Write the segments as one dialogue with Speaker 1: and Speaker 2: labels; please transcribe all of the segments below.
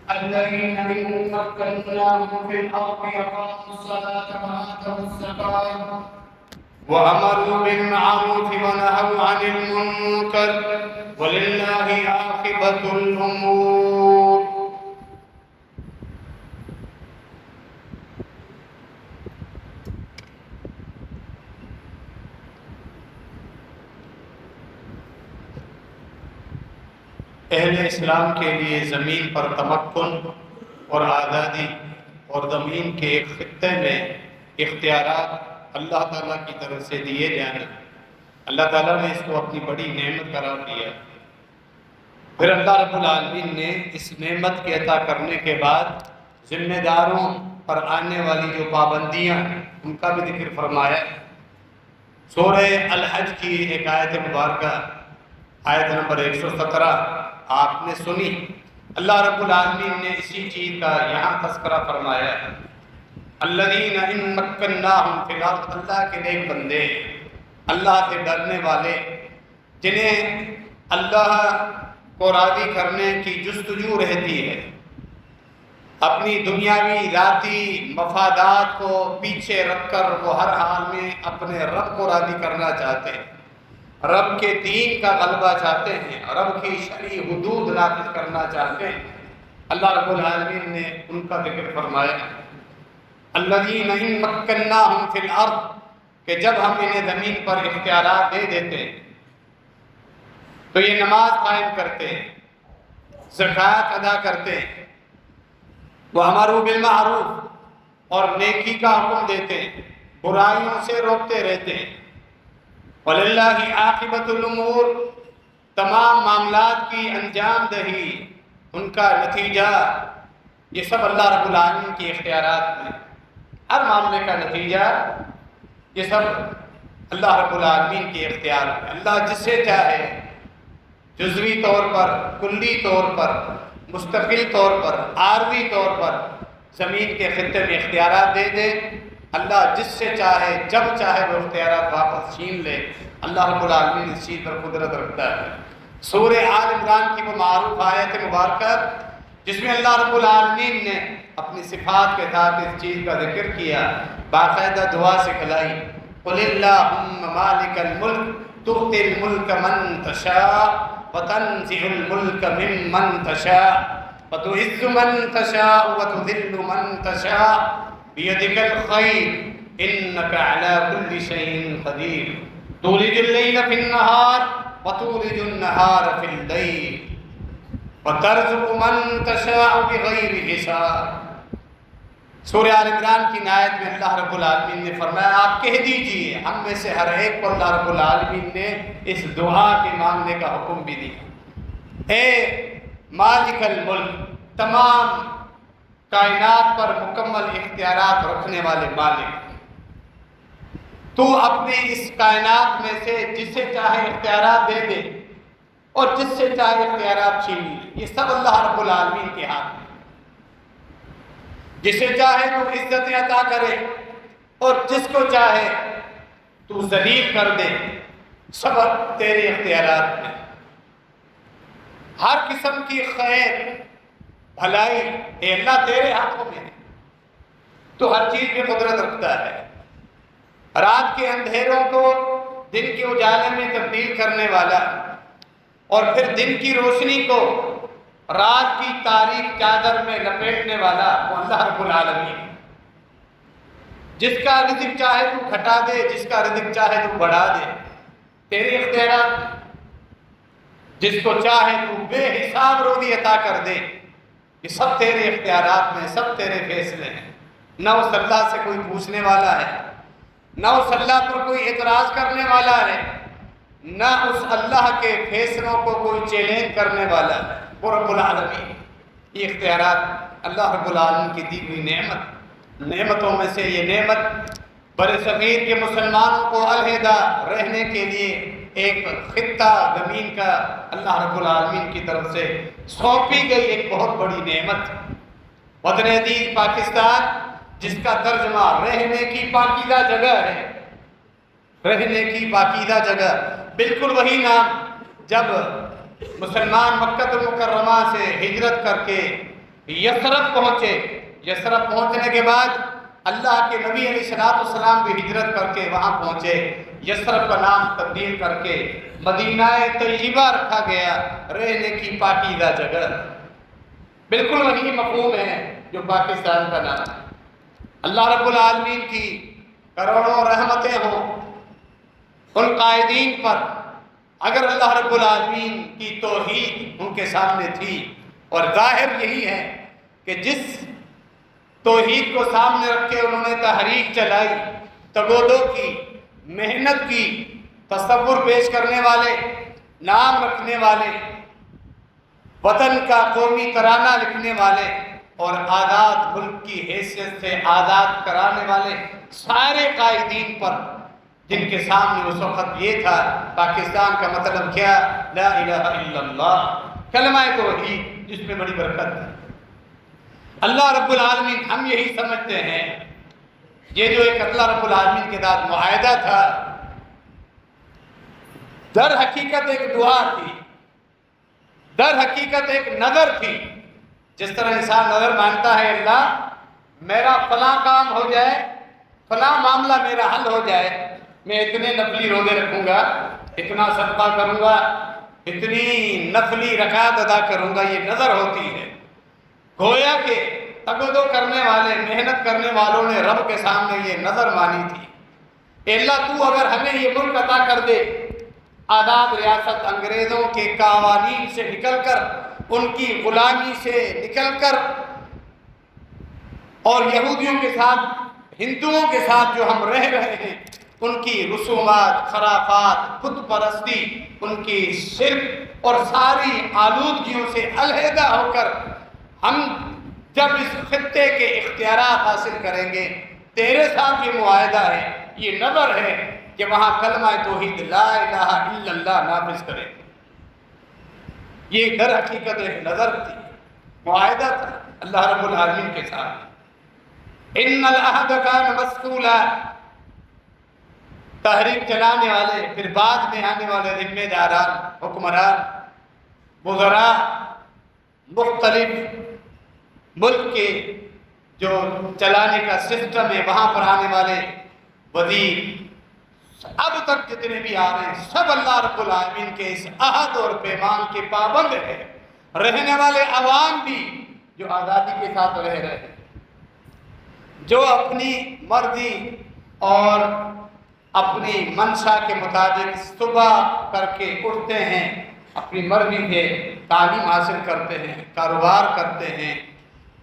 Speaker 1: الذين إن مكناهم في الأرض أقاموا الصلاة وآتوا الزكاة وأمروا بالمعروف ونهوا عن المنكر ولله عاقبة الأمور. اہل اسلام کے لیے زمین پر تمکن اور آزادی اور زمین کے ایک خطے میں اختیارات اللہ تعالیٰ کی طرف سے دیے جانا، اللہ تعالیٰ نے اس کو اپنی بڑی نعمت قرار دیا۔ پھر اللہ رب العالمین نے اس نعمت کے عطا کرنے کے بعد ذمہ داروں پر آنے والی جو پابندیاں ہیں ان کا بھی ذکر فرمایا۔ سورہ الحج کی ایک آیت مبارکہ آیت نمبر 117 آپ نے سنی، اللہ رب العالمین نے اسی چیز کا یہاں تذکرہ فرمایا۔ الذین ان مکناہم فی الارض، اللہ کے نیک بندے، اللہ سے ڈرنے والے، جنہیں اللہ کو راضی کرنے کی جستجو رہتی ہے، اپنی دنیاوی ذاتی مفادات کو پیچھے رکھ کر وہ ہر حال میں اپنے رب کو راضی کرنا چاہتے ہیں، رب کے دین کا غلبہ چاہتے ہیں، رب کی شرعی حدود نافذ کرنا چاہتے ہیں۔ اللہ رب العالمین نے ان کا ذکر فرمایا، الذین ان مکناہم فی الارض، کہ جب ہم انہیں زمین پر اختیارات دے دیتے ہیں تو یہ نماز قائم کرتے ہیں، زکوٰۃ ادا کرتے ہیں، وَأَمَرُوا بِالْمَعْرُوفِ، اور نیکی کا حکم دیتے ہیں، برائیوں سے روکتے رہتے ہیں، وَلِلَّهِ عَاقِبَةُ الْأُمُورِ، تمام معاملات کی انجام دہی، ان کا نتیجہ، یہ سب اللہ رب العالمین کی اختیارات میں، ہر معاملے کا نتیجہ یہ سب اللہ رب العالمین کے اختیار میں۔ اللہ جس سے چاہے جزوی طور پر، کلی طور پر، مستقل طور پر، عارضی طور پر زمین کے خطے میں اختیارات دے دے، اللہ جس سے چاہے جب چاہے وہ اختیارات واپس چھین لے۔ اللہ رب العالمین اس چیز پر قدرت رکھتا ہے۔ سورہ آل عمران کی وہ معروف آیت مبارکہ جس میں اللہ رب العالمین نے اپنی صفات کے ساتھ اس چیز کا ذکر کیا، باقاعدہ دعا سکھلائی، قُلِ اللَّهُمَّ مَالِكَ الْمُلْكِ تُؤْتِي الْمُلْكَ مَن تَشَاءُ وَتَنزِعُ الْمُلْكَ مِمَّن تَشَاءُ وَتُعِزُّ مَن تَشَاءُ وَتُذِلُّ مَن تَشَاءُ بِيَدِكَ الْخَيْرُ إِنَّكَ عَلَى كُلِّ شَيْءٍ قَدِيرٌ تُولِجُ اللَّيْلَ فِي النَّهَارِ وَتُولِجُ النَّهَارَ فِي اللَّيْلِ وَتَرْزُقُ مَن تَشَاءُ بِغَيْرِ حِسَابٍ۔ سورہ آل عمران کی آیت میں اللہ رب العالمین نے فرمایا، آپ کہہ دیجئے، ہم میں سے ہر ایک کو اللہ رب العالمین نے اس دعا کے مانگنے کا حکم بھی دیا۔ اے مالک الملک، تمام کائنات پر مکمل اختیارات رکھنے والے مالک، تو اپنے اس کائنات میں سے جسے چاہے اختیارات دے دے اور جس سے چاہے اختیارات چھین لے، یہ سب اللہ رب العالمین کے ہاتھ میں۔ جسے چاہے تو عزت عطا کرے اور جس کو چاہے تو ذلیل کر دے، سب تیرے اختیارات میں۔ ہر قسم کی خیر بھلائی اے اللہ تیرے ہاتھوں میں ہے، تو ہر چیز میں قدرت رکھتا ہے۔ رات کے اندھیروں کو دن کے اجالے میں تبدیل کرنے والا اور پھر دن کی روشنی کو رات کی تاریک چادر میں لپیٹنے والا وہ اللہ رب العالمین، جس کا رزق چاہے تو گھٹا دے، جس کا رزق چاہے تو بڑھا دے، تیرے اختیارات، جس کو چاہے تو بے حساب روزی عطا کر دے، یہ سب تیرے اختیارات میں، سب تیرے فیصلے ہیں۔ نہ اس اللہ سے کوئی پوچھنے والا ہے، نہ اس اللہ پر کوئی اعتراض کرنے والا ہے، نہ اس اللہ کے فیصلوں کو کوئی چیلنج کرنے والا ہے، وہ رب العالمین۔ یہ اختیارات اللہ رب العالمین کی دی ہوئی نعمتوں میں سے یہ نعمت بر صغیر کے مسلمانوں کو علیحدہ رہنے کے لیے ایک خطہ زمین کا اللہ رب العالمین کی طرف سے سونپی گئی ایک بہت بڑی نعمت۔ وطن عزیز پاکستان، جس کا ترجمہ رہنے کی پاکیزہ جگہ ہے، رہنے کی پاکیزہ جگہ، بالکل وہی نام جب مسلمان مکہ المکرمہ سے ہجرت کر کے یثرب پہنچے۔ یثرب پہنچنے کے بعد اللہ کے نبی علیہ السلام بھی ہجرت کر کے وہاں پہنچے۔ یثرب کا نام تبدیل کر کے مدینہ طیبہ رکھا گیا، رہنے کی پاکیزہ جگہ۔ بالکل وہی مفہوم ہے جو پاکستان کا نام ہے۔ اللہ رب العالمین کی کروڑوں رحمتیں ہوں ان قائدین پر، اگر اللہ رب العالمین کی توحید ان کے سامنے تھی، اور ظاہر یہی ہے کہ جس توحید کو سامنے رکھ کے انہوں نے تحریک چلائی، تگودو کی، محنت کی، تصور پیش کرنے والے، نام رکھنے والے، وطن کا قومی ترانہ لکھنے والے، اور آزاد ملک کی حیثیت سے آزاد کرانے والے سارے قائدین پر، جن کے سامنے اس وقت یہ تھا پاکستان کا مطلب کیا؟ لا الہ الا اللہ، کلمہ توحید، جس میں بڑی برکت ہے۔ اللہ رب العالمین، ہم یہی سمجھتے ہیں یہ جو ایک اللہ رب العالمین کے ساتھ معاہدہ تھا، در حقیقت ایک دعا تھی، در حقیقت ایک نظر تھی۔ جس طرح انسان نظر مانتا ہے اللہ میرا فلاں کام ہو جائے، فلاں معاملہ میرا حل ہو جائے، میں اتنے نفلی روزے رکھوں گا، اتنا صدقہ کروں گا، اتنی نفلی رکعت ادا کروں گا، یہ نظر ہوتی ہے۔ گویا کہ تگودو کرنے والے، محنت کرنے والوں نے رب کے سامنے یہ نظر مانی تھی، اے اللہ تو اگر ہمیں یہ ملک عطا کر دے، آزاد ریاست انگریزوں کے قوانین سے نکل کر، ان کی غلامی سے نکل کر، اور یہودیوں کے ساتھ، ہندوؤں کے ساتھ جو ہم رہ رہے ہیں، ان کی رسومات، خرافات، خود پرستی، ان کی شرک اور ساری آلودگیوں سے علیحدہ ہو کر ہم جب اس خطے کے اختیارات حاصل کریں گے، تیرے ساتھ یہ معاہدہ ہے، یہ نظر ہے کہ وہاں کلمہ توحید لا الہ الا اللہ نافذ کریں گے۔ یہ در حقیقت ایک نظر تھی، معاہدہ تھا اللہ رب العالمین کے ساتھ۔ ان العہد کان مسئولا، تحریک چلانے والے، پھر بعد میں آنے والے ذمہ داران، حکمران، وزراء، مختلف ملک کے جو چلانے کا سسٹم ہے، وہاں پر آنے والے وزیر، اب تک جتنے بھی آ رہے ہیں، سب اللہ رب العالمین کے اس عہد اور پیمان کے پابند ہیں۔ رہنے والے عوام بھی جو آزادی کے ساتھ رہ رہے ہیں، جو اپنی مرضی اور اپنی منشا کے مطابق صبح کر کے اٹھتے ہیں، اپنی مرضی سے تعلیم حاصل کرتے ہیں، کاروبار کرتے ہیں،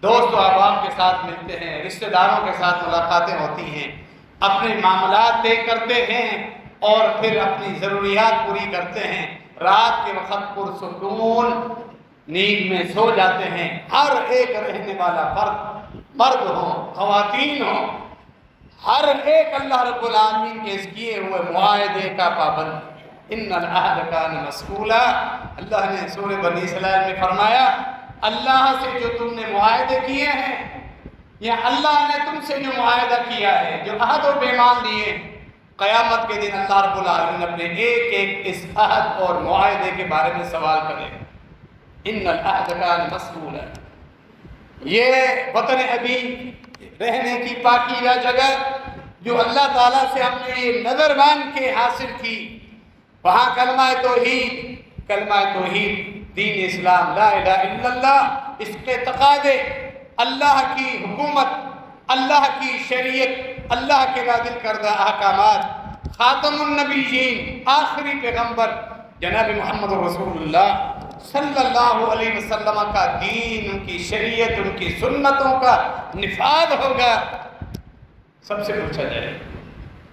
Speaker 1: دوست و احباب کے ساتھ ملتے ہیں، رشتہ داروں کے ساتھ ملاقاتیں ہوتی ہیں، اپنے معاملات طے کرتے ہیں، اور پھر اپنی ضروریات پوری کرتے ہیں، رات کے وقت پرسکون نیند میں سو جاتے ہیں۔ ہر ایک رہنے والا فرد، مرد ہوں، خواتین ہوں، ہر ایک اللہ رب العالمین کے اس کیے ہوئے معاہدے کا پابند۔ ان العہد کان مسئولا، اللہ نے سورہ بنی اسرائیل میں فرمایا، اللہ سے جو تم نے معاہدے کیے ہیں، یا اللہ نے تم سے جو معاہدہ کیا ہے، جو عہد و پیمان لیے، قیامت کے دن اللہ رب العالمین اپنے ایک ایک اس عہد اور معاہدے کے بارے میں سوال کرے۔ ان العہد کان مسئولا، یہ وطن ابی، رہنے کی پاکیزہ جگہ جو اللہ تعالیٰ سے ہم نے یہ نظر مان کے حاصل کی، وہاں کلمہ توحید، دین اسلام، لا الہ الا اللہ، اس کے تقاضے، اللہ کی حکومت، اللہ کی شریعت، اللہ کے نازل کردہ احکامات، خاتم النبیین، آخری پیغمبر جناب محمد رسول اللہ صلی اللہ علیہ وسلم کا دین، ان کی شریعت، ان کی سنتوں کا نفاذ ہوگا، سب سے پوچھا جائے۔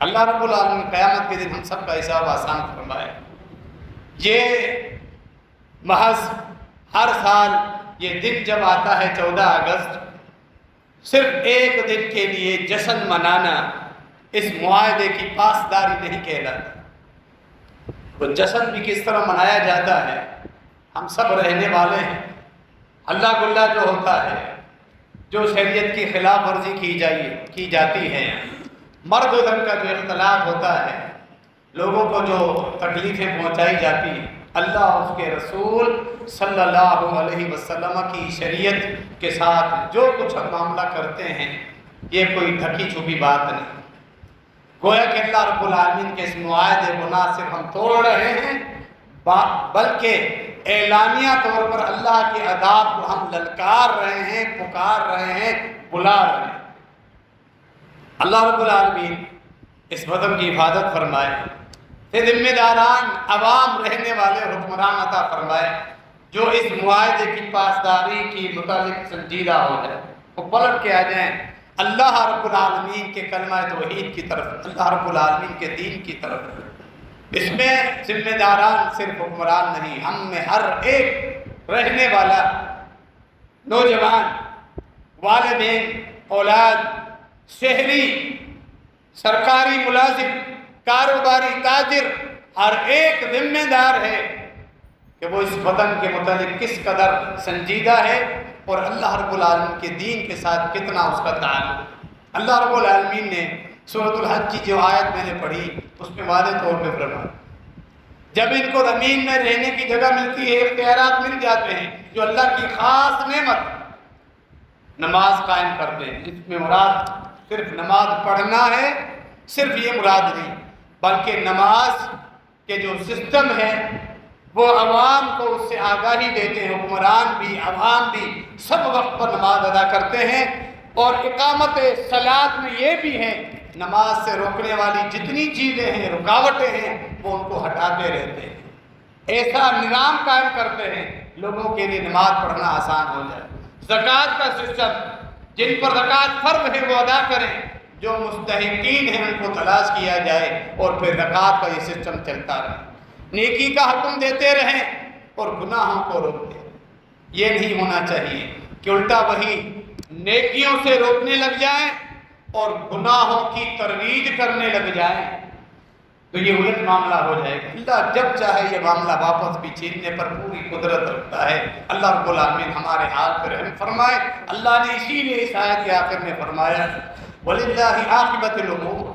Speaker 1: اللہ رب العالمین قیامت کے دن ہم سب کا حساب آسان فرمائے۔ یہ محض ہر سال یہ دن جب آتا ہے 14 اگست، صرف ایک دن کے لیے جشن منانا اس معاہدے کی پاسداری نہیں کہلاتا۔ وہ جشن بھی کس طرح منایا جاتا ہے، ہم سب رہنے والے ہیں، ہلا گلا جو ہوتا ہے، جو شریعت کی خلاف ورزی کی جاتی ہے، مرد و زن کا جو اختلاف ہوتا ہے، لوگوں کو جو تکلیفیں پہنچائی جاتی ہیں، اللہ اور اس کے رسول صلی اللہ علیہ وسلم کی شریعت کے ساتھ جو کچھ ہم معاملہ کرتے ہیں یہ کوئی ڈھکی چھپی بات نہیں. گویا کہ اللہ رب العالمین کے اس معاہدے کو نہ صرف ہم توڑ رہے ہیں بلکہ اعلانیہ طور پر اللہ کے عذاب کو ہم للکار رہے ہیں، پکار رہے ہیں، بلا رہے ہیں. اللہ رب العالمین اس وطن کی حفاظت فرمائے، ذمہ داران عوام رہنے والے حکمران عطا فرمائے جو اس معاہدے کی پاسداری کی متعلق سنجیدہ ہو جائے، وہ پلٹ کے آ جائیں اللہ رب العالمین کے کلمہ توحید کی طرف، اللہ رب العالمین کے دین کی طرف. اس میں ذمہ داران صرف حکمران نہیں، ہم میں ہر ایک رہنے والا نوجوان، والدین، اولاد، شہری، سرکاری ملازم، کاروباری، تاجر، ہر ایک ذمہ دار ہے کہ وہ اس وطن کے متعلق کس قدر سنجیدہ ہے اور اللہ رب العالمین کے دین کے ساتھ کتنا اس کا تعلق. اللہ رب العالمین نے سورۃ الحج کی جو آیت میں نے پڑھی اس میں واضح طور پہ فرمایا جب ان کو زمین میں رہنے کی جگہ ملتی ہے، اختیارات مل جاتے ہیں، جو اللہ کی خاص نعمت نماز قائم کرتے ہیں. اس میں مراد صرف نماز پڑھنا ہے، صرف یہ مراد نہیں، بلکہ نماز کے جو سسٹم ہے وہ عوام کو اس سے آگاہی دیتے ہیں. حکمران بھی، عوام بھی سب وقت پر نماز ادا کرتے ہیں. اور اقامت صلاۃ میں یہ بھی ہے نماز سے روکنے والی جتنی چیزیں ہیں، رکاوٹیں ہیں، وہ ان کو ہٹاتے رہتے ہیں. ایسا نظام قائم کرتے ہیں لوگوں کے لیے نماز پڑھنا آسان ہو جائے. زکوٰۃ کا سسٹم، جن پر زکوٰۃ فرض ہے وہ ادا کریں، جو مستحقین ہیں ان کو تلاش کیا جائے اور پھر زکوٰۃ کا یہ سسٹم چلتا رہے. نیکی کا حکم دیتے رہیں اور گناہوں کو روکتے رہیں. یہ نہیں ہونا چاہیے کہ الٹا وہی نیکیوں سے روکنے لگ جائیں اور گناہوں کی ترویج کرنے لگ جائیں، تو یہ الٹ معاملہ ہو جائے گا. اللہ جب چاہے یہ معاملہ واپس بھی چھیننے پر پوری قدرت رکھتا ہے. اللہ رب العالمین ہمارے حال پر رحم فرمائے. اللہ نے اسی لیے اس آیت کے آخر میں فرمایا وَلِلَّهِ عَاقِبَةُ الْأُمُورِ،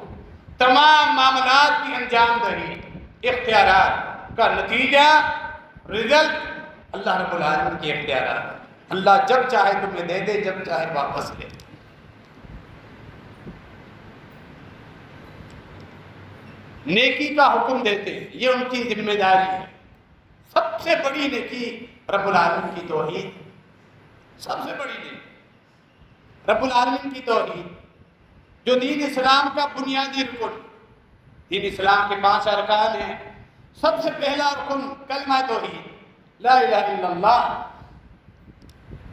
Speaker 1: تمام معاملات کی انجام دہی، اختیارات کا نتیجہ، رزلٹ اللہ رب العالمین کے اختیارات. اللہ جب چاہے تمہیں دے دے، جب چاہے واپس لے. نیکی کا حکم دیتے ہیں، یہ ان کی ذمہ داری ہے. سب سے بڑی نیکی رب العالمین کی توحید، سب سے بڑی نیکی رب العالمین کی توحید، جو دین اسلام کا بنیادی رکن. دین اسلام کے 5 ارکان ہیں. سب سے پہلا رکن کلمہ توحید، لا الہ الا اللہ،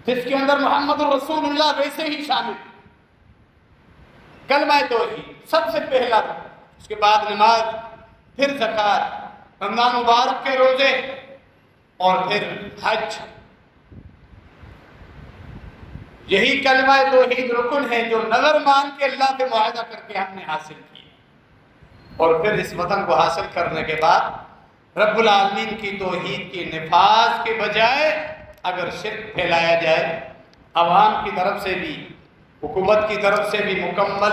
Speaker 1: جس کے اندر محمد الرسول اللہ ویسے ہی شامل. کلمہ توحید سب سے پہلا رکن. اس کے بعد نماز، پھر زکوٰۃ، رمضان مبارک کے روزے، اور پھر حج. یہی کلمہ توحید رکن ہے جو نظر مان کے اللہ سے معاہدہ کر کے ہم نے حاصل کیا. اور پھر اس وطن کو حاصل کرنے کے بعد رب العالمین کی توحید کے نفاذ کے بجائے اگر شرک پھیلایا جائے، عوام کی طرف سے بھی، حکومت کی طرف سے بھی مکمل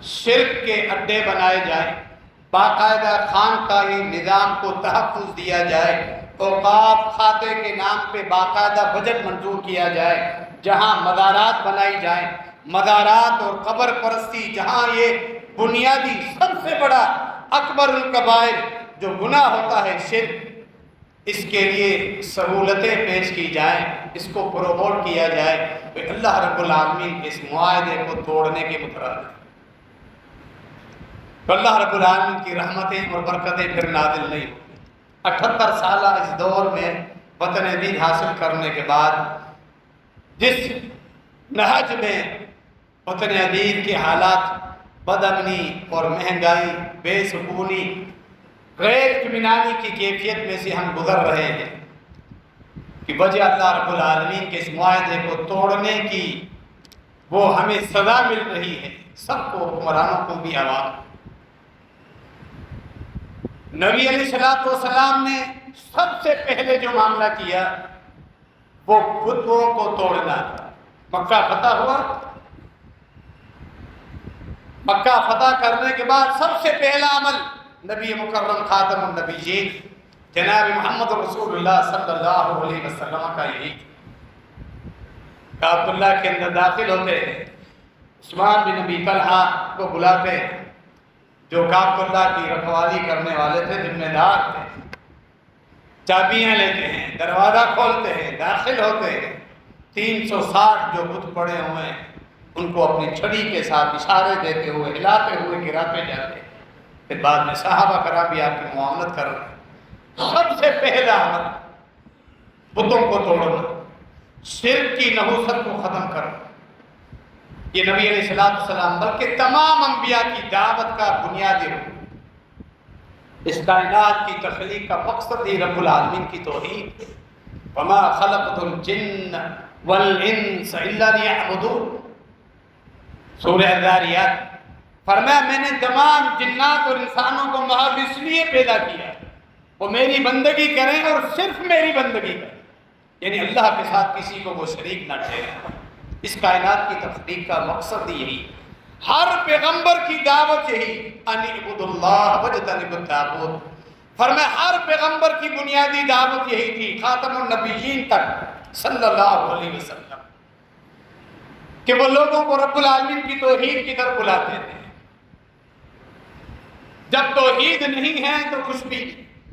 Speaker 1: شرک کے اڈے بنائے جائیں، باقاعدہ خانقاہی نظام کو تحفظ دیا جائے، اوقاف کھاتے کے نام پہ باقاعدہ بجٹ منظور کیا جائے، جہاں مزارات بنائی جائیں، مزارات اور قبر پرستی جہاں یہ بنیادی سب سے بڑا اکبر الکبائر جو گناہ ہوتا ہے شرک، اس کے لیے سہولتیں پیش کی جائیں، اس کو پروموٹ کیا جائے، تو اللہ رب العالمین کے اس معاہدے کو توڑنے کے مترادف. تو اللہ رب العالمین کی رحمتیں اور برکتیں پھر نازل نہیں ہوتی. 78 سالہ اس دور میں وطن دین حاصل کرنے کے بعد جس نہج میں وطن عزیز کے حالات بد امنی اور مہنگائی، بے سکونی، غیر اطمینانی کی کیفیت میں سے ہم گزر رہے ہیں، کہ وجہ اللہ رب العالمین کے اس معاہدے کو توڑنے کی وہ ہمیں سزا مل رہی ہے، سب کو، حکمرانوں کو بھی، عوام. نبی علیہ السلام نے سب سے پہلے جو معاملہ کیا وہ بتوں کو توڑنا تھا. مکہ فتح ہوا، مکہ فتح کرنے کے بعد سب سے پہلا عمل نبی مکرم خاتم النبیین جناب محمد رسول اللہ صلی اللہ علیہ وسلم کا یہی کہ عبداللہ کے اندر داخل ہوتے، عثمان بن ابی طلحہ کو بلاتے جو عبداللہ کی رکھوالی کرنے والے تھے، ذمہ دار تھے، چابیاں لیتے ہیں، دروازہ کھولتے ہیں، داخل ہوتے ہیں، 360 جو بت پڑے ہوئے ہیں ان کو اپنی چھڑی کے ساتھ اشارے دیتے ہوئے ہلاتے ہوئے گراتے جاتے ہیں۔ پھر بعد میں صحابہ کرام بھی آپ کی معاملت کر رہے ہیں۔ سب سے پہلا عمل بتوں کو توڑنا، شرک کی نحوست کو ختم کرنا، یہ نبی علیہ السلام بلکہ تمام انبیاء کی دعوت کا بنیادی رکن۔ اس کائنات کی تخلیق کا مقصد ہی رب العالمین کی توحید۔ وما خلقت الجن والانس الا ليعبدون، سورہ ذاریات۔ فرمایا میں نے تمام جنات اور انسانوں کو محض اس لیے پیدا کیا وہ میری بندگی کریں اور صرف میری بندگی کریں، یعنی اللہ کے ساتھ کسی کو وہ شریک نہ ٹھہرائیں۔ اس کائنات کی تخلیق کا مقصد یہی، ہر پیغمبر کی دعوت یہی، ان اعبدوا اللہ واجتنبوا الطاغوت۔ فرمایا ہر پیغمبر کی بنیادی دعوت یہی تھی، خاتم النبیین تک صلی اللہ علیہ وسلم، کہ وہ لوگوں کو رب العالمین کی توحید کی طرف بلاتے تھے۔ جب توحید نہیں ہے تو کچھ بھی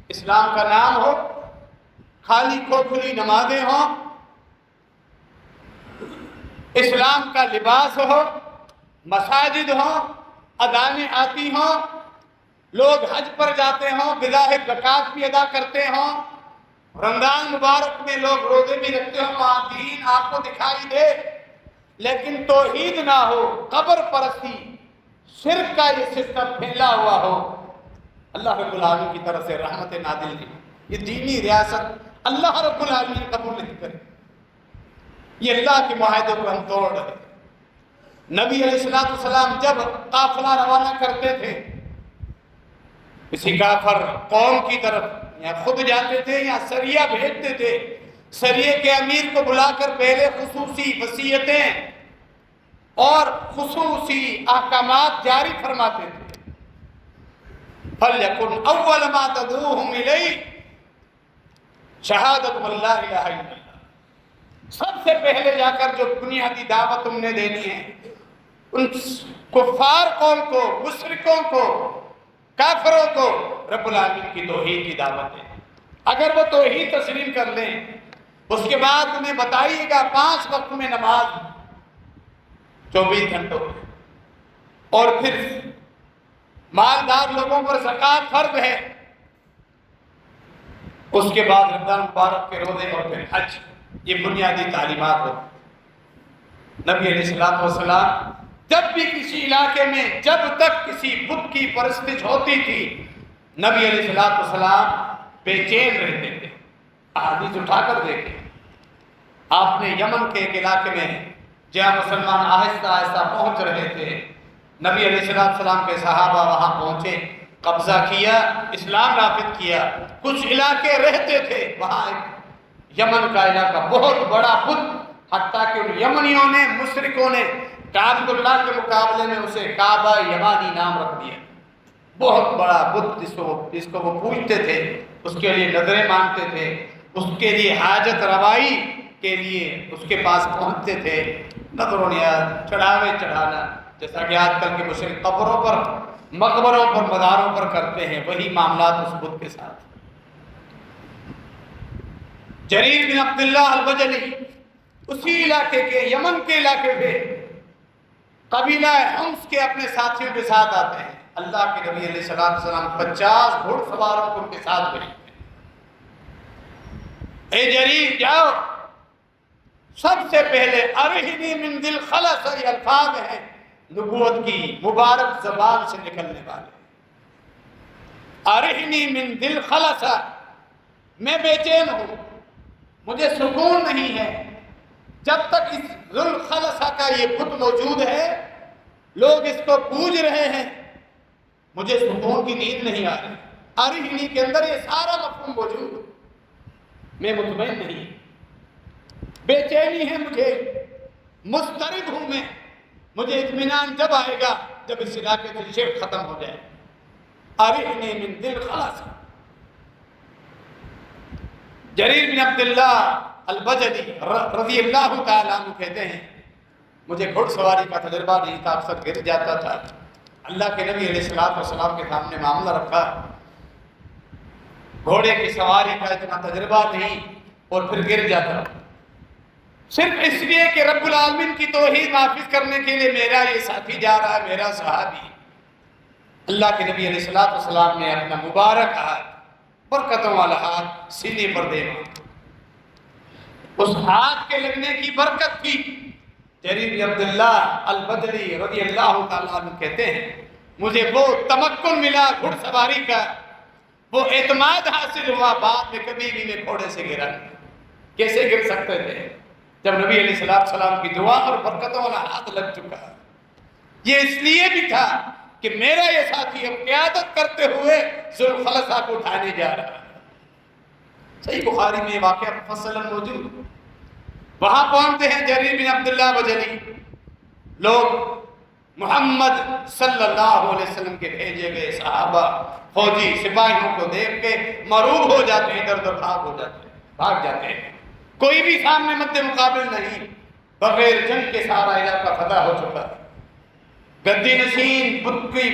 Speaker 1: اسلام کا نام ہو، خالی کھوکھلی نمازیں ہوں، اسلام کا لباس ہو، مساجد ہوں، اذانیں آتی ہوں، لوگ حج پر جاتے ہوں، بظاہر زکوٰۃ بھی ادا کرتے ہوں، رمضان مبارک میں لوگ روزے بھی رکھتے ہوں، وہاں دین آپ کو دکھائی دے، لیکن توحید نہ ہو، قبر پرستی، شرک کا یہ سسٹم پھیلا ہوا ہو، اللہ رب العالمین کی طرف سے رحمت نازل نہیں، یہ دینی ریاست اللہ رب العالمین قبول نہیں کرے۔ یہ اللہ کے معاہدوں کو ہم توڑ رہے ہیں۔ نبی علیہ السلام جب قافلہ روانہ کرتے تھے کسی کافر قوم کی طرف، یا خود جاتے تھے یا سریہ بھیجتے تھے، سریے کے امیر کو بلا کر پہلے خصوصی وصیتیں اور خصوصی احکامات جاری فرماتے تھے۔ فَلْيَكُنْ أَوَّلَ مَا تَدْعُوهُمْ إِلَيْهِ شَهَادَةُ أَن لَا إِلَٰهَ إِلَّا اللَّهُ۔ سب سے پہلے جا کر جو بنیادی دعوت تم نے دینی ہے ان کفار قوم کو، مشرکوں کو، کافروں کو رب العالمین کی توحید کی دعوت ہے۔ اگر وہ توحید تسلیم کر لیں، اس کے بعد انہیں بتائیے گا 5 وقت میں نماز 24 گھنٹوں میں، اور پھر مالدار لوگوں پر زکوٰۃ فرض ہے، اس کے بعد رمضان مبارک کے روزے اور پھر حج، یہ بنیادی تعلیمات ہوتی۔ نبی علیہ السلام جب بھی کسی علاقے میں جب تک کسی بت کی پرستش ہوتی تھی، نبی علیہ السلام بے چین رہتے تھے۔ احادیث اٹھا کر دیکھیں، آپ نے یمن کے ایک علاقے میں جہاں مسلمان آہستہ آہستہ پہنچ رہے تھے، نبی علیہ السلام کے صحابہ وہاں پہنچے، قبضہ کیا، اسلام نافذ کیا۔ کچھ علاقے رہتے تھے وہاں ایک یمن کا علاقہ بہت بڑا بت، حتیٰ کہ ان یمنیوں نے، مشرکوں نے کعبۃ اللہ کے مقابلے میں اسے کعبہ یمانی نام رکھ دیا۔ بہت بڑا بت جس کو وہ پوجتے تھے، اس کے لیے نظریں مانگتے تھے، اس کے لیے حاجت روائی کے لیے اس کے پاس پہنچتے تھے، نظر و نیاز، چڑھاوے چڑھانا، جیسا کہ آج کل کے مشرک قبروں پر، مقبروں پر، مزاروں پر کرتے ہیں، وہی معاملات اس بت کے ساتھ۔ جریر بن عبداللہ البجلی اسی علاقے کے، یمن کے علاقے پہ قبیلہ حمص کے اپنے ساتھیوں کے ساتھ آتے ہیں۔ اللہ کے نبی علیہ السلام 50 گھوڑ سواروں کو ان کے ساتھ بھیجتے ہیں۔ اے جریر جاؤ، سب سے پہلے ارحنی من دل خلص، یہ الفاظ ہیں نبوت کی مبارک زبان سے نکلنے والے۔ ارحنی من دل خلص، میں بے چین ہوں، مجھے سکون نہیں ہے جب تک اس ذل خلصہ کا یہ بت موجود ہے، لوگ اس کو پوج رہے ہیں، مجھے سکون کی نیند نہیں آ رہی۔ ارحنی کے اندر یہ سارا مفہوم موجود ہے، میں مطمئن نہیں، بے چینی ہے مجھے، مضطرب ہوں میں، مجھے اطمینان جب آئے گا جب اس علاقے سے شرک ختم ہو جائے۔ ارحنی من دل خلص، جریر بن عبداللہ البجلی رضی اللہ تعالیٰ عنہ کہتے ہیں مجھے گھڑ سواری کا تجربہ نہیں تھا، اکثر گر جاتا تھا۔ اللہ کے نبی علیہ السلام کے سامنے معاملہ رکھا، گھوڑے کی سواری کا اتنا تجربہ نہیں اور پھر گر جاتا، صرف اس لیے کہ رب العالمین کی توحید نافذ کرنے کے لیے میرا یہ ساتھی جا رہا ہے، میرا صحابی۔ اللہ کے نبی علیہ السلام نے اپنا مبارک ہاتھ، برکتوں والا ہاتھ سینے پر دے مارا۔ اس ہاتھ کے لگنے کی برکت تھی۔ جریر بن عبداللہ البجلی رضی اللہ تعالیٰ عنہ کہتے ہیں مجھے وہ تمکن ملا گھڑ سواری کا، وہ اعتماد حاصل ہوا، بعد میں کبھی بھی میں گھوڑے سے گرا نہیں۔ کیسے گر سکتے تھے جب نبی علیہ السلام کی دعا اور برکتوں والا ہاتھ لگ چکا؟ یہ اس لیے بھی تھا کہ میرا یہ ساتھی اب قیادت کرتے ہوئے ذوالخلصہ کو اٹھانے جا رہا ہے۔ صحیح بخاری میں واقعہ مفصلا موجود۔ وہاں پہنچتے ہیں جریر بن عبداللہ بجلی، لوگ محمد صلی اللہ علیہ وسلم کے بھیجے گئے صحابہ فوجی سپاہیوں کو دیکھ کے مروب ہو جاتے ہیں، ادھر ادھر بھاگ جاتے ہیں، کوئی بھی سامنے مد مقابل نہیں، بغیر جنگ کے سارا علاقہ فتح ہو چکا۔ گدی نشین بت کی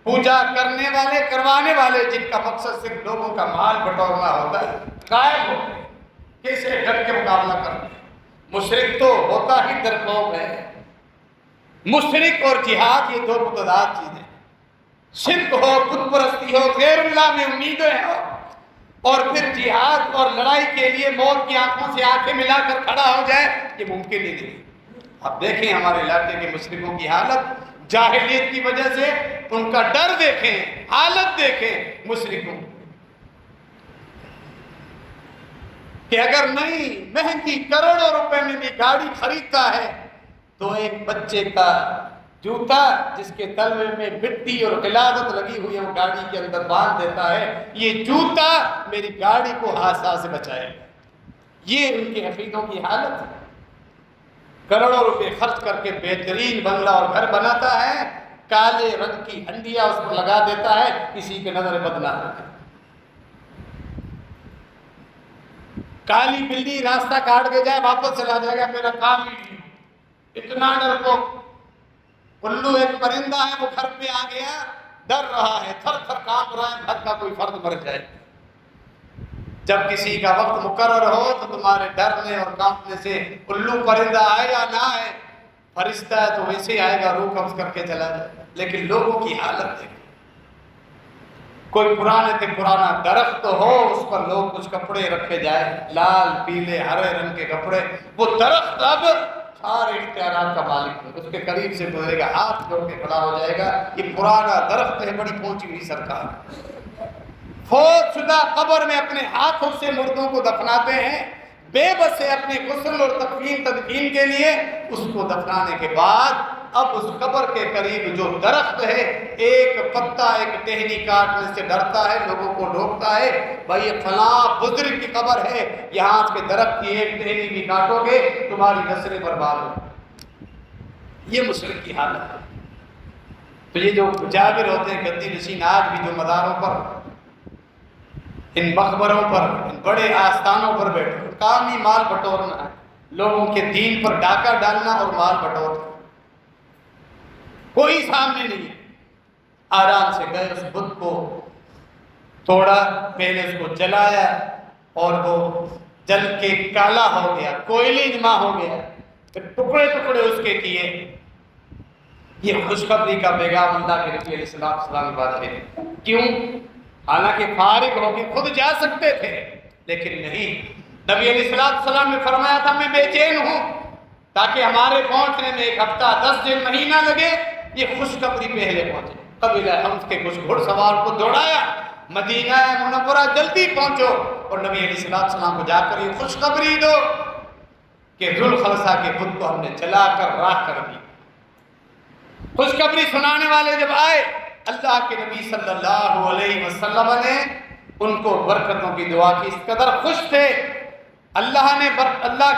Speaker 1: پوجا کرنے والے کروانے والے جن کا مقصد صرف لوگوں کا مال بٹورنا ہوتا ہے، غائب ہو گئے۔ کیسے ڈٹ کے مقابلہ کرتے ہیں؟ مشرک تو ہوتا ہی درپوک ہے۔ مشرک اور جہاد یہ دو متضاد چیزیں، شرک ہو، بت پرستی ہو، غیر اللہ میں امیدیں ہو، اور پھر جہاد اور لڑائی کے لیے موت کی آنکھوں سے آنکھیں ملا کر کھڑا ہو جائے، یہ ممکن ہی نہیں۔ اب دیکھیں ہمارے علاقے کے مشرکوں کی حالت، جاہلیت کی وجہ سے ان کا ڈر دیکھیں، حالت دیکھیں مشرکوں کہ اگر نئی مہنگی کروڑوں روپے میں بھی گاڑی خریدتا ہے تو ایک بچے کا جوتا جس کے تلوے میں مٹی اور غلاظت لگی ہوئی ہے وہ گاڑی کے اندر باندھ دیتا ہے، یہ جوتا میری گاڑی کو حادثہ سے بچائے گا۔ یہ ان کے عقیدوں کی حالت ہے۔ کروڑوں روپے خرچ کر کے بہترین بنگلہ اور گھر بناتا ہے، کالے رنگ کی ہنڈیا اس پر لگا دیتا ہے، کسی کے نظر بد نہ لگے۔ کالی بلی راستہ کاٹ کے جائے واپس چلا جائے گا، میرا کام ہی نہیں۔ اتنا ڈرپوک۔ الو ایک پرندہ ہے، وہ گھر پہ آ گیا، ڈر رہا ہے، تھر تھر کانپ رہا ہے، گھر کا کوئی فرد مر جائے۔ جب کسی کا وقت مقرر ہو تو تمہارے ڈرنے اور کانپنے سے الو پرندہ آئے یا نہ آئے، فرشتہ ہے تو ویسے ہی آئے گا، روح قبض کر کے چلا جائے۔ لیکن لوگوں کی حالت دیکھیں، کوئی پرانے سے پرانا درخت ہو، اس پر لوگ کچھ کپڑے رکھے جائے، لال پیلے ہرے رنگ کے کپڑے، وہ درخت اب سارے اختیارات کا مالک ہے، اس کے قریب سے گزرے گا، ہاتھ جوڑ کے کھڑا ہو جائے گا، یہ پرانا درخت ہے، بڑی پہنچی ہوئی سرکار۔ فوت شدہ قبر میں اپنے ہاتھوں سے مردوں کو دفناتے ہیں، بے بس ہے اپنے غسل اور تدفین کے لیے، اس کو دفنانے کے بعد اب اس قبر کے قریب جو درخت ہے، ایک پتا ایک ٹہنی کاٹنے سے ڈرتا ہے، لوگوں کو روکتا ہے، بھائی یہ فلاں بزرگ کی قبر ہے، یہاں کے درخت کی ایک ٹہنی بھی کاٹو گے تمہاری نسلیں برباد ہو۔ یہ مشرک کی حالت ہے۔ تو یہ جو جابر ہوتے ہیں گدی نشین، آج بھی جو مزاروں پر، ان مقبروں پر، ان بڑے آستانوں پر بیٹھے، کام ہی مال بٹورنا ہے، لوگوں کے دین پر ڈاکہ ڈالنا اور مال بٹورنا، کوئی سامنے نہیں ہے۔ آرام سے گئے، اس بت کو توڑا، پہلے اس کو جلایا اور وہ جل کے کالا ہو گیا، کوئلے نما ہو گیا، پھر ٹکڑے ٹکڑے اس کے کیے۔ یہ خوشخبری کا پیغام اللہ کے نبی علیہ السلام کی بات ہے۔ کیوں؟ حالانکہ فارغ ہو کے خود جا سکتے تھے، لیکن نہیں، نبی علیہ السلام نے فرمایا تھا میں بے چین ہوں تاکہ ہمارے پہنچنے میں 1 ہفتہ 10 دن مہینہ لگے، یہ خوشخبری پہلے پہنچے۔ قبیلہ حمز کے کچھ گھڑ سوار کو دوڑایا، مدینہ منورہ جلدی پہنچو، اور نبی علیہ السلام کو جا کر یہ خوشخبری دو کہ ذوالخلصہ کے بت کو ہم نے جلا کر راکھ کر دی۔ خوشخبری سنانے والے جب آئے، اللہ کے نبی صلی اللہ علیہ وسلم نے ان کو برکتوں کی دعا کی، اس قدر خوش تھے۔ اللہ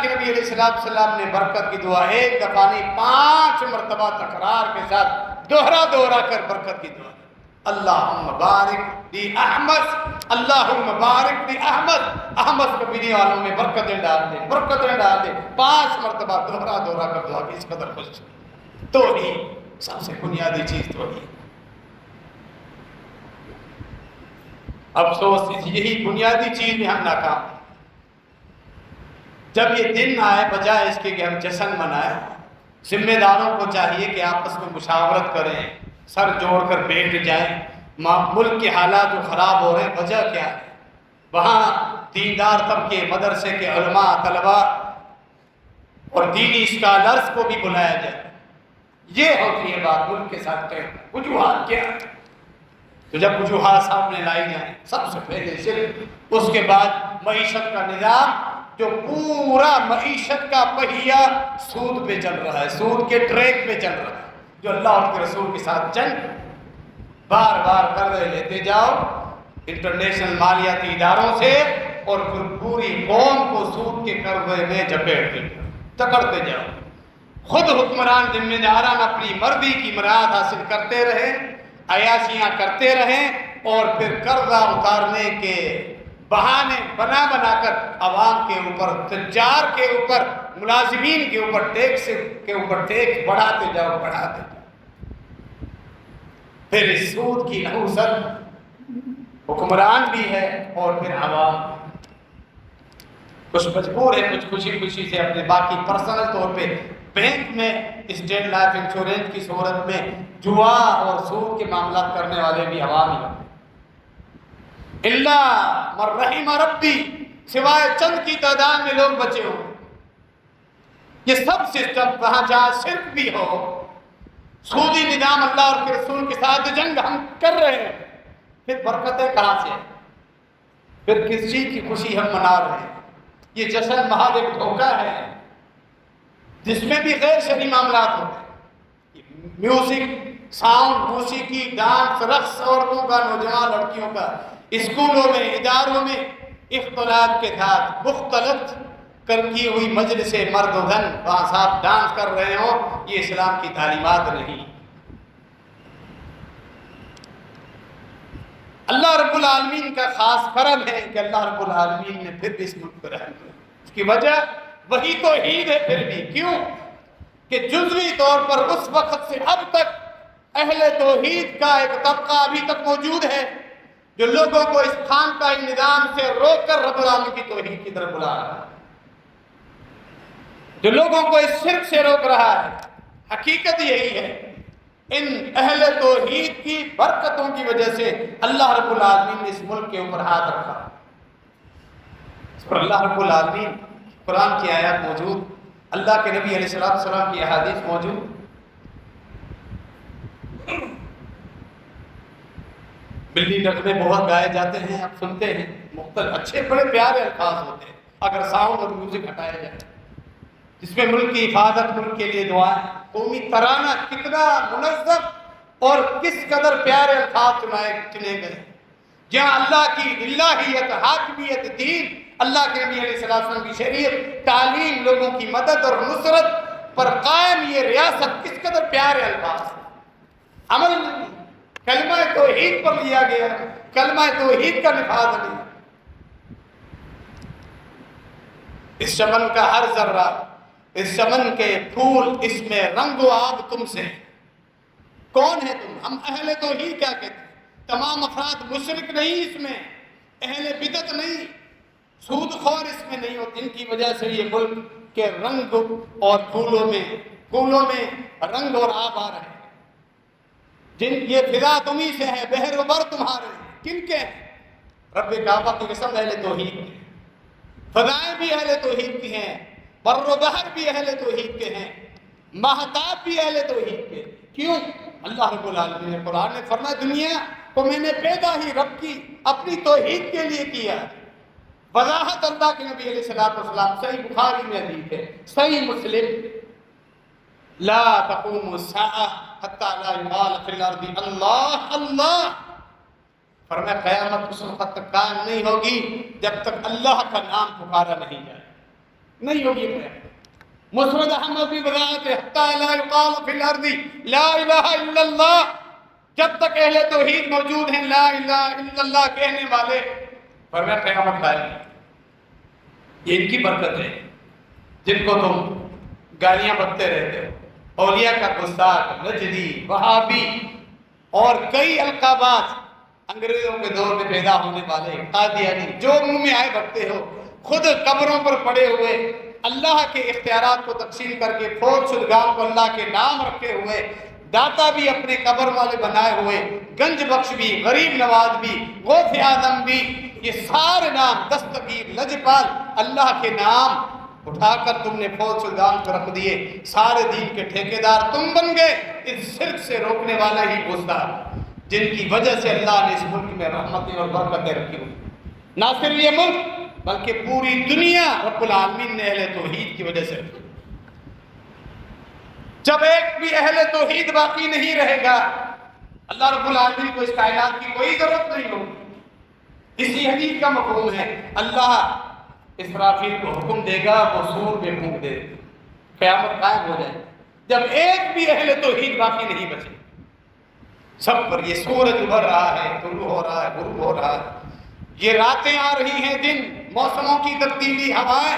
Speaker 1: کے نبی علیہ السلام نے برکت کی دعا 1 دفعہ نہیں 5 مرتبہ تکرار کے ساتھ دوہرا کر برکت کی دعا۔ اللہم بارک لی احمد، اللہم بارک لی احمد، احمد کو پینے والوں میں برکتیں ڈال دے، برکتیں ڈال دے۔ 5 مرتبہ دوہرا کر دعا کی، اس قدر خوش۔ توحید سب سے بنیادی چیز توحید۔ افسوس یہی بنیادی چیز میں ہم ناکام ہیں۔ جب یہ دن آئے بجائے اس کے کہ ہم جشن منائیں، ذمہ داروں کو چاہیے کہ آپس میں مشاورت کریں، سر جوڑ کر بیٹھ جائیں۔ ملک کے حالات جو خراب ہو رہے ہیں، وجہ کیا ہے؟ وہاں دیندار طبقے، مدرسے کے علماء، طلباء اور دینی اسکالرز کو بھی بلایا جائے۔ یہ ہوتی ہے بات ملک کے ساتھ۔ وجوہات کیا؟ تو جب وجوہات سامنے لائی جائیں، سب سے پہلے صرف، اس کے بعد معیشت کا نظام، جو پورا معیشت کا پہیہ سود پہ چل رہا ہے، سود کے ٹریک پہ چل رہا ہے، جو اللہ اور کے رسول کے ساتھ جنگ، بار بار قرضے لیتے جاؤ انٹرنیشنل مالیاتی اداروں سے، اور پھر پوری قوم کو سود کے قرضے میں جپیٹتے جاؤ، جکڑتے جاؤ۔ خود حکمران ذمہ داران اپنی مرضی کی مراد حاصل کرتے رہیں، عیاشیاں کرتے رہیں، اور پھر قرضہ اتارنے کے بہانے بنا کر عوام کے اوپر، تجار کے اوپر، ملازمین کے اوپر ٹیکس بڑھاتے جاؤ۔ پھر اس سود کی نحوست حکمران بھی ہے اور پھر عوام۔ کچھ مجبور ہے، کچھ خوشی سے اپنے باقی پرسنل طور پہ بینک میں اسٹیٹ لائف انشورنس کی صورت میں جوا اور سود کے معاملات کرنے والے بھی عوام ہی ہوتے ہیں۔ اللہ من رحم ربی، سوائے چند کی تعداد میں لوگ بچے ہوں۔ یہ سب سسٹم وہاں جہاں شرک بھی ہو، سودی نظام، اللہ اور کے رسول کے ساتھ جنگ ہم کر رہے ہیں، پھر برکتیں کہاں سے ہیں؟ پھر کس چیز کی خوشی ہم منا رہے ہیں؟ یہ جشن محض ایک دھوکہ ہے جس میں بھی غیر شرعی معاملات ہوتے ہیں۔ میوزک، ساؤنڈ، موسیقی، ڈانس، رقص، عورتوں کا، نوجوان لڑکیوں کا، اسکولوں میں، اداروں میں اختلاط کے ساتھ مختلط کی ہوئی مجلس مرد و دھن، وہاں صاحب ڈانس کر رہے ہوں، یہ اسلام کی تعلیمات نہیں۔ اللہ رب العالمین کا خاص کرم ہے کہ اللہ رب العالمین نے پھر بھی اس ملک پر رحم کیا۔ اس کی وجہ وہی توحید ہے۔ پھر بھی کیوں کہ جزوی طور پر اس وقت سے اب تک اہل توحید کا ایک طبقہ ابھی تک موجود ہے جو لوگوں کو اس خانقاہی نظام سے روک کر رب العالمین کی توحید کی طرف بلا رہا ہے، جو لوگوں کو اس شرک سے روک رہا ہے۔ حقیقت یہی ہے، ان اہل توحید کی برکتوں کی وجہ سے اللہ رب العالمین نے اس ملک کے اوپر ہاتھ رکھا۔ اس پر اللہ رب العالمین قرآن کی آیات موجود، اللہ کے نبی علیہ السلام کی احادیث موجود۔ بلی نغمے بہت گائے جاتے ہیں، آپ سنتے ہیں، مختلف اچھے بڑے پیارے الفاظ ہوتے ہیں اگر ساؤنڈ اور میوزک ہٹایا جائے، جس میں ملک کی حفاظت، ملک کے لیے دعائیں، قومی ترانہ کتنا منظم اور کس قدر پیارے الفاظ چنے گئے، جہاں اللہ کی الہیت، حاکمیت، دین، اللہ کے نبی علیہ السلام کی شریعت، تعلیم، لوگوں کی مدد اور نصرت پر قائم یہ ریاست، کس قدر پیارے الفاظ، عمل نہیں، کلمہ توحید پر لیا گیا، کلمہ توحید کا نفاذ نہیں۔ اس چمن کا ہر ذرہ، اس چمن کے پھول، اس میں رنگ و آب تم سے، کون ہے تم؟ ہم اہل توحید کیا کہتے ہیں؟ تمام افراد مشرک نہیں، اس میں اہل بدعت نہیں، سود خور اس میں نہیں ہوتی، ان کی وجہ سے یہ ملک کے رنگ اور پھولوں میں رنگ اور آب آ رہے ہیں۔ جن یہ فضا تمہیں سے ہے، بحر و بر تمہارے ہیں، کن کے ہیں؟ رب کعبہ کی قسم اہل توحید کے، فضائیں بھی اہل توحید کی ہیں، بر و بحر بھی اہل توحید کے ہیں، مہتاب بھی اہل توحید کے۔ کیوں؟ اللہ رب العالمین نے قرآن نے فرمایا دنیا کو میں نے پیدا ہی رب کی اپنی توحید کے لیے کیا۔ وضاحت اللہ کے نبی علیہ السلام، صحیح بخاری میں حدیث ہے، صحیح مسلم، لا تقوم الساعہ حتی لا یقال فی الارض اللہ اللہ، فرمایا قیامت اس وقت تک قائم نہیں ہوگی جب تک اللہ کا نام پکارا نہیں جائے، نہیں ہوگی قیامت۔ مسند احمد بھی بتاتے حتی لا یقال فی الارض لا الہ الا اللہ، جب تک اہل توحید موجود ہیں لا الہ الا اللہ کہنے والے، فرمایا قیامت قائم ہے۔ یہ ان کی برکت ہے جن کو تم گالیاں بکتے رہتے ہو، اولیاء کا گستاخ، نجدی، وہابی اور کئی القابات انگریزوں کے دور میں پیدا ہونے والے، قادیانی، جو منہ میں آئے بکتے ہو، خود قبروں پر پڑے ہوئے اللہ کے اختیارات کو تقسیم کر کے فوج شدگان کو اللہ کے نام رکھے ہوئے، داتا بھی اپنے قبر والے بنائے ہوئے، گنج بخش بھی، غریب نواز بھی، غوث اعظم بھی، یہ سارے نام دستگیر لجپال اللہ کے نام اٹھا کر تم نے فوج شدگان کو رکھ دیے، سارے دین کے ٹھیکیدار تم بن گئے۔ اس شرک سے روکنے والا ہی گستاخ جن کی وجہ سے اللہ نے اس ملک میں رحمتیں اور برکتیں رکھی ہوئی، نہ صرف یہ ملک بلکہ پوری دنیا رب العالمین نے اہل توحید کی وجہ سے رکھی۔ جب ایک بھی اہل توحید باقی نہیں رہے گا، اللہ رب العالمین کو اس کائنات کی کوئی ضرورت نہیں ہوگی۔ اسی حدیث کا مفہوم ہے، اللہ اسرافیل کو حکم دے گا، وہ سور میں پھونک دے، قیامت قائم ہو جائے۔ جب ایک بھی اہل توحید باقی نہیں بچے، سب پر یہ سورج ابھر رہا ہے، طلوع ہو رہا ہے، غروب ہو رہا ہے، یہ راتیں آ رہی ہیں، دن، موسموں کی تبدیلی، ہوائیں،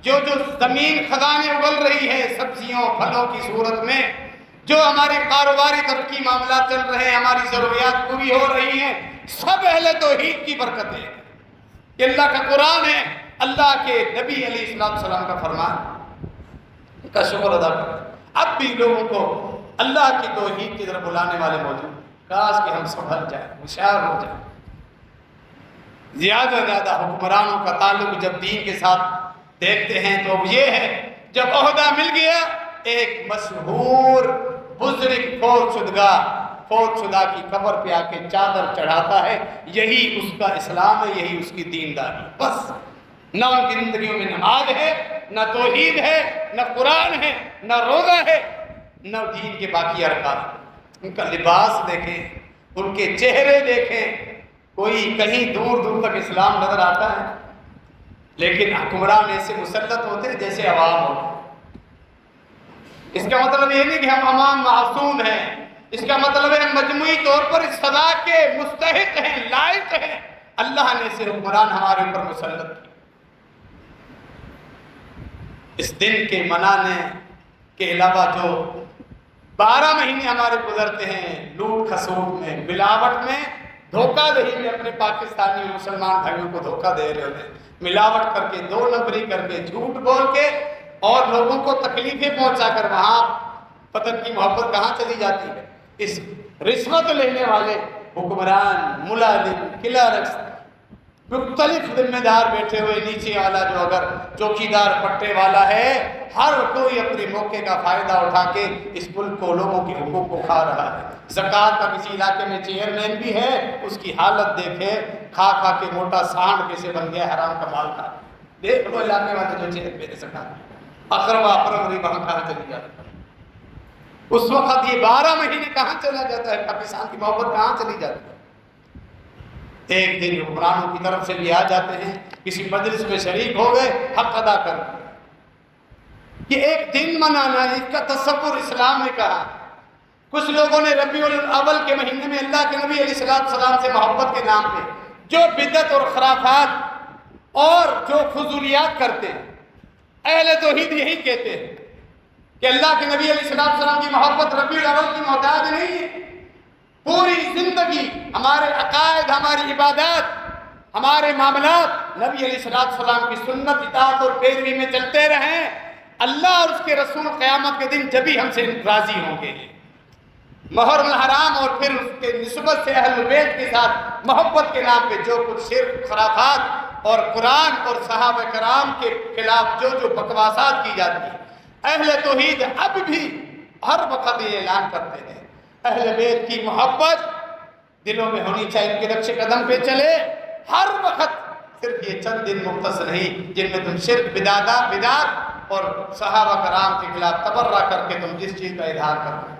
Speaker 1: جو زمین خزانے اگل رہی ہے سبزیوں پھلوں کی صورت میں، جو ہمارے کاروباری ترقی معاملات چل رہے ہیں، ہماری ضروریات پوری ہو رہی ہیں، سب اہل توحید کی برکت ہے۔ یہ اللہ کا قرآن ہے، اللہ کے نبی علیہ السلام کا فرمان کا شکر ادا کریں۔ اب بھی لوگوں کو اللہ کی توحید کی طرف بلانے والے موجود، کاش کہ ہم سنبھل جائیں، ہوشیار ہو جائیں۔ زیادہ زیادہ حکمرانوں کا تعلق جب دین کے ساتھ دیکھتے ہیں تو یہ ہے، جب عہدہ مل گیا، ایک مشہور بزرگ فوت شدہ کی قبر پہ آ کے چادر چڑھاتا ہے، یہی اس کا اسلام ہے، یہی اس کی دینداری۔ بس نہ ان کی زندگیوں میں نماز ہے، نہ توحید ہے، نہ قرآن ہے، نہ روزہ ہے، نہ دین کے باقی ارکان۔ ان کا لباس دیکھیں، ان کے چہرے دیکھیں، کوئی کہیں دور دور تک اسلام نظر آتا ہے، لیکن حکمران ایسے مسلط ہوتے ہیں جیسے عوام ہوتے۔ اس کا مطلب یہ نہیں کہ ہم عوام معصوم ہیں، اس کا مطلب ہے ہم مجموعی طور پر اس سزا کے مستحق ہیں، لائق ہیں۔ اللہ نے ایسے حکمران ہمارے اوپر مسلط کیے۔ اس دن کے منانے کے علاوہ جو 12 مہینے ہمارے گزرتے ہیں لوٹ کھسوٹ میں، ملاوٹ میں، دھوکہ دہی میں، اپنے پاکستانی مسلمان بھائیوں کو دھوکہ دے رہے ہوتے ہیں، ملاوٹ کر کے، 2 نمبری کر کے، جھوٹ بول کے، اور لوگوں کو تکلیفیں پہنچا کر وہاں وطن کی محبت کہاں چلی جاتی ہے۔ اس رشوت لینے والے حکمران، ملازم، کلرکس، مختلف ذمہ دار بیٹھے ہوئے، نیچے والا جو اگر چوکیدار پٹے والا ہے، ہر کوئی اپنے موقع کا فائدہ اٹھا کے اس ملک کو، لوگوں کے حقوق کو کھا رہا ہے۔ زکوٰۃ کا کسی علاقے میں چیئرمین بھی ہے، اس کی حالت دیکھے، کھا کھا کے موٹا سانڈ کیسے بن گیا، حرام کا مال کھا۔ دیکھ لو علاقے والے جو چیئرمین زکوٰۃ، اقربا غریب وہاں کہاں چلی جاتی ہے۔ اس وقت یہ 12 مہینے کہاں چلا جاتا ہے، پاکستان کی محبت کہاں چلی جاتی ہے۔ ایک دن حکمرانوں کی طرف سے بھی آ جاتے ہیں، کسی مجلس میں شریک ہو گئے، حق ادا کر یہ ایک دن منانا، اس کا تصور اسلام نے کہا۔ کچھ لوگوں نے ربیع الاول کے مہینے میں اللہ کے نبی علیہ السلام سے محبت کے نام پہ جو بدعت اور خرافات اور جو فضولیات کرتے ہیں، اہل توحید یہی کہتے ہیں کہ اللہ کے نبی علیہ السلام کی محبت ربیع الاول کی محتاج نہیں ہے۔ پوری زندگی ہمارے عقائد، ہماری عبادات، ہمارے معاملات نبی علیہ السلام کی سنت، اطاعت اور پیروی میں چلتے رہیں، اللہ اور اس کے رسول قیامت کے دن جبھی ہم سے راضی ہوں گے۔ محرم الحرام اور پھر اس کے نسبت سے اہل بیت کے ساتھ محبت کے نام پہ جو کچھ شرک، خرافات اور قرآن اور صحابہ کرام کے خلاف جو بکواسات کی جاتی ہے، اہل توحید اب بھی ہر وقت یہ اعلان کرتے ہیں اہل بیت کی محبت دلوں میں ہونی چاہیے، ان کے نقش قدم پہ چلے ہر وقت۔ صرف یہ چند دن مختص نہیں جن میں تم شرک، بدعات اور صحابہ کرام کے خلاف تبرہ کر کے تم جس چیز کا اظہار کرتے ہیں۔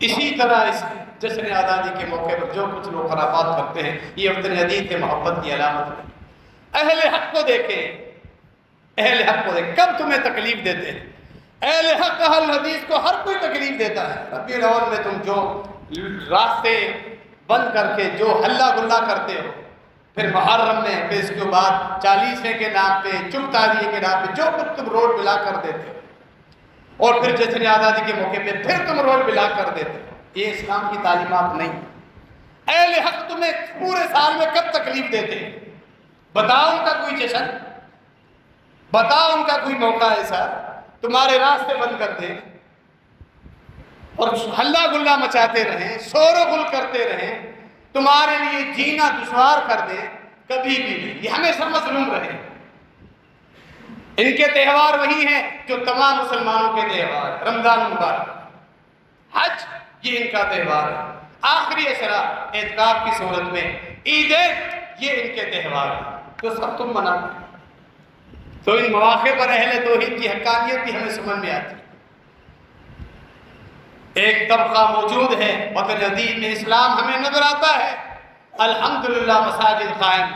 Speaker 1: اسی طرح اس جشن آزادی کے موقع پر جو کچھ لوگ خرافات کرتے ہیں، یہ وطن عزیز کے محبت کی علامت ہے۔ اہل حق کو دیکھیں، اہل حق کو دیکھیں، کب تمہیں تکلیف دیتے ہیں؟ اہل حق، اہل حدیث کو ہر کوئی تکلیف دیتا ہے۔ ربیع الاول میں تم جو راستے بند کر کے جو ہلا گلا کرتے ہو، پھر محرم میں، پھر اس کے بعد 40ویں کے نام پہ، چپ تاریخ کے نام پہ جو کچھ تم روڈ بلا کر دیتے ہو، اور پھر جشن آزادی کے موقع پہ پھر تم روڈ بلا کر دیتے ہو، یہ اسلام کی تعلیمات نہیں۔ اہل حق تمہیں پورے سال میں کب تکلیف دیتے ہیں؟ بتاؤ ان کا کوئی جشن، بتاؤ ان کا کوئی موقع ایسا تمہارے راستے بند کر دیں اور ہلا گلا مچاتے رہیں، شور و غل کرتے رہیں، تمہارے لیے جینا دشوار کر دیں؟ کبھی بھی نہیں، یہ ہمیشہ مظلوم رہے۔ ان کے تہوار وہی ہیں جو تمام مسلمانوں کے تہوار، رمضان مبارک، حج یہ ان کا تہوار ہے، آخری عشرہ اعتکاف کی صورت میں، عیدیں یہ ان کے تہوار ہیں، تو سب تم مناتے ہیں۔ تو ان مواقع پر اہل توحید کی حقانیت بھی ہمیں سمجھ میں آتی ہے۔ ایک طبقہ موجود ہے وطن عزیز میں، اسلام ہمیں نظر آتا ہے، الحمدللہ مساجد قائم،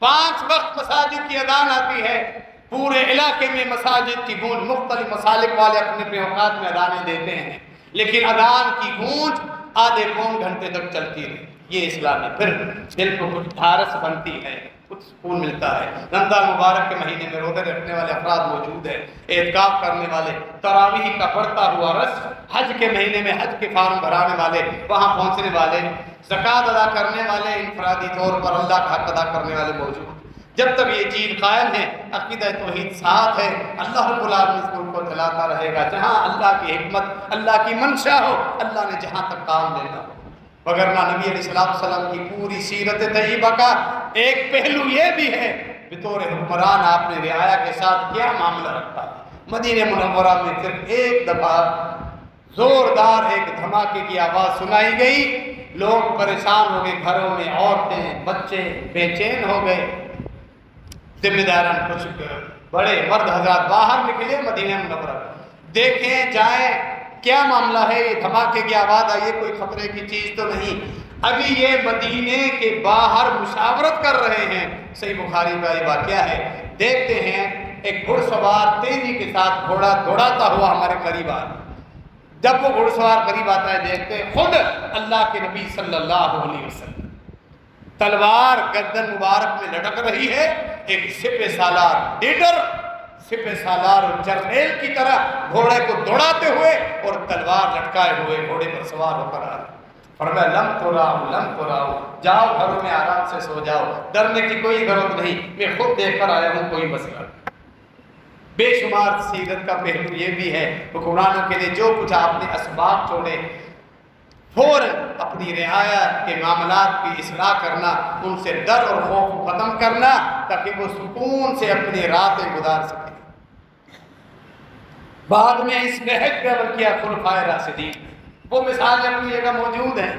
Speaker 1: 5 وقت مساجد کی اذان آتی ہے، پورے علاقے میں مساجد کی گونج، مختلف مسالک والے اپنے اپنے اوقات میں اذانیں دیتے ہیں، لیکن اذان کی گونج آدھے پون گھنٹے تک چلتی رہی، یہ اسلام ہے۔ پھر دل کو کچھ ڈھارس بنتی ہے، کچھ سکون ملتا ہے۔ رمضان مبارک کے مہینے میں روزے رکھنے والے افراد موجود ہیں، اعتکاف کرنے والے، تراویح کا بڑھتا ہوا رش، حج کے مہینے میں حج کے فارم بھرانے والے، وہاں پہنچنے والے، زکوٰۃ ادا کرنے والے، انفرادی طور پر اللہ کا حق ادا کرنے والے موجود۔ جب تک یہ چیز قائم ہے، عقیدہ توحید ساتھ ہے، اللہ رب العالمین اس ملک کو چلاتا رہے گا۔ جہاں اللہ کی حکمت، اللہ کی منشا ہو، اللہ نے جہاں تک کام لینا ہو، وگرنہ نبی علیہ السلام کی پوری سیرت طیبہ کا ایک پہلو یہ بھی ہے، بطور حکمران آپ نے رعایا کے ساتھ کیا معاملہ رکھا۔ مدینہ منورہ میں صرف ایک دفعہ زوردار ایک دھماکے کی آواز سنائی گئی، لوگ پریشان ہو گئے، گھروں میں عورتیں بچے بے چین ہو گئے، ذمہ داران کچھ بڑے مرد حضرات باہر نکلے مدینہ منورہ، دیکھیں جائیں کیا معاملہ ہے، یہ دھماکے کی آواز آئی ہے، کوئی خطرے کی چیز تو نہیں۔ ابھی یہ مدینے کے باہر مشاورت کر رہے ہیں، صحیح بخاری کا یہ واقعہ ہے، دیکھتے ہیں ایک گھڑ سوار تیزی کے ساتھ گھوڑا دوڑاتا ہوا ہمارے قریب آ، جب وہ گھڑ سوار قریب آتا ہے دیکھتے ہیں خود اللہ کے نبی صلی اللہ علیہ وسلم، تلوار گردن مبارک میں لٹک رہی ہے، ایک سپہ سالار لیڈر، سپہ سالار اور جرنیل کی طرح گھوڑے کو دوڑاتے ہوئے اور تلوار لٹکائے ہوئے گھوڑے پر سوار ہو کر آ رہے۔ فرمایا لم تراؤ، جاؤ گھروں میں آرام سے سو جاؤ، ڈرنے کی کوئی ضرورت نہیں، میں خود دیکھ کر آیا ہوں، کوئی مسئلہ نہیں۔ بے شمار سیرت کا پہلو یہ بھی ہے، حکمرانوں کے لیے جو کچھ آپ نے اسباب چھوڑے، فوراً اپنی رعایا کے معاملات کی اصلاح کرنا، ان سے ڈر اور خوف ختم کرنا، تاکہ وہ سکون سے اپنی راتیں گزار سکیں۔ بعد میں اس نہج پہ عمل کیا خلفائے راشدین، وہ مثالیں اپنی جگہ موجود ہیں،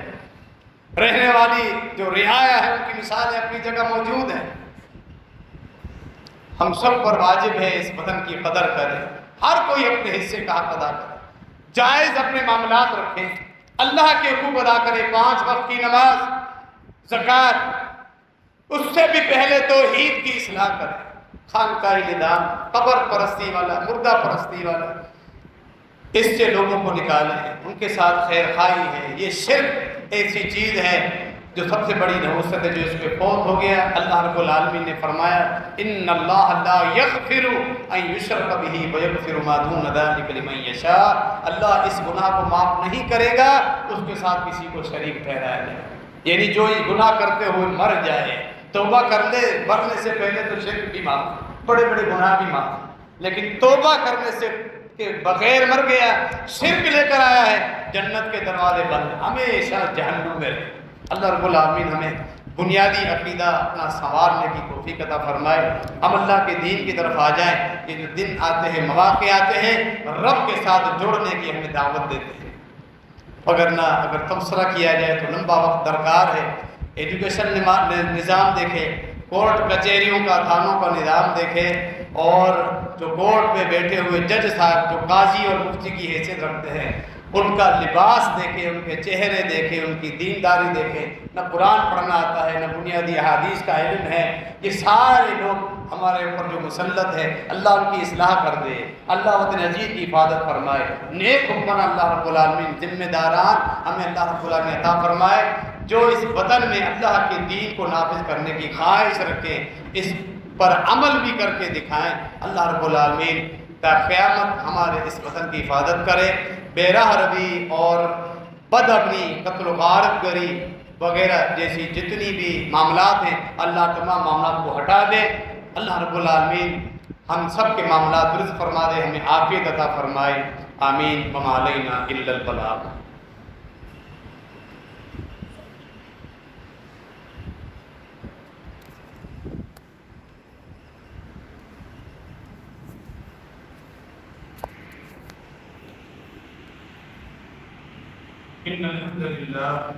Speaker 1: رہنے والی جو رعایا ہے ان کی مثالیں اپنی جگہ موجود ہیں۔ ہم سب پر واجب ہے اس وطن کی قدر کریں، ہر کوئی اپنے حصے کا حق ادا کرے، جائز اپنے معاملات رکھیں، اللہ کے حقوق ادا کرے، 5 وقت کی نماز، زکوٰۃ، اس سے بھی پہلے توحید کی اصلاح کرے، خانقاہی نظام، قبر پرستی والا، مردہ پرستی والا، اس سے لوگوں کو نکالیں، ان کے ساتھ خیر خواہی ہے۔ یہ شرک ایسی چیز ہے جو سب سے بڑی نحوست ہے، جو اس پہ فوت ہو گیا، اللہ رب العالمین نے فرمایا ان اللہ لا یغفر ان یشرک بہ ویغفر ما دون ذلک لمن یشاء، اللہ اس گناہ کو معاف نہیں کرے گا اس کے ساتھ کسی کو شریک ٹھہرایا جائے، یعنی جو یہ گناہ کرتے ہوئے مر جائے، توبہ کر لے، مرنے سے پہلے تو شرک بھی معاف، بڑے بڑے گناہ بھی معاف، لیکن توبہ کرنے سے کہ بغیر مر گیا، شرک لے کر آیا ہے، جنت کے دروازے بند، ہمیشہ جہنم میں رہے۔ اللہ رب العالمین ہمیں بنیادی عقیدہ اپنا سنوارنے کی توفیق عطا فرمائے، ہم اللہ کے دین کی طرف آ جائیں۔ یہ جو دن آتے ہیں، مواقع آتے ہیں، رب کے ساتھ جڑنے کی ہمیں دعوت دیتے ہیں، وگرنہ اگر تبصرہ کیا جائے تو لمبا وقت درکار ہے۔ ایجوکیشن نظام دیکھیں، کورٹ کچہریوں کا، تھانوں کا نظام دیکھیں، اور جو کورٹ پہ بیٹھے ہوئے جج صاحب جو قاضی اور مفتی کی حیثیت رکھتے ہیں، ان کا لباس دیکھیں، ان کے چہرے دیکھیں، ان کی دینداری دیکھیں، نہ قرآن پڑھنا آتا ہے، نہ بنیادی احادیث کا علم ہے۔ یہ سارے لوگ ہمارے اوپر جو مسلط ہے، اللہ ان کی اصلاح کر دے، اللہ وطن عزیز کی حفاظت فرمائے۔ نیک حکمراں اللہ رب العالمین، ذمہ داران ہمیں اللہ رب العالمین عطا فرمائے، جو اس وطن میں اللہ کے دین کو نافذ کرنے کی خواہش رکھیں، اس پر عمل بھی کر کے دکھائیں۔ اللہ رب العالمین تا قیامت ہمارے اس وطن کی حفاظت کرے۔ بے راہ روی اور بد امنی، قتل و غارت گری وغیرہ جیسی جتنی بھی معاملات ہیں، اللہ تمام معاملات کو ہٹا دے۔ اللہ رب العالمین ہم سب کے معاملات درست فرما دے، ہمیں عافیت عطا فرمائے۔ آمین۔ وما علینا الا البلاغ۔ ان الحمد للہ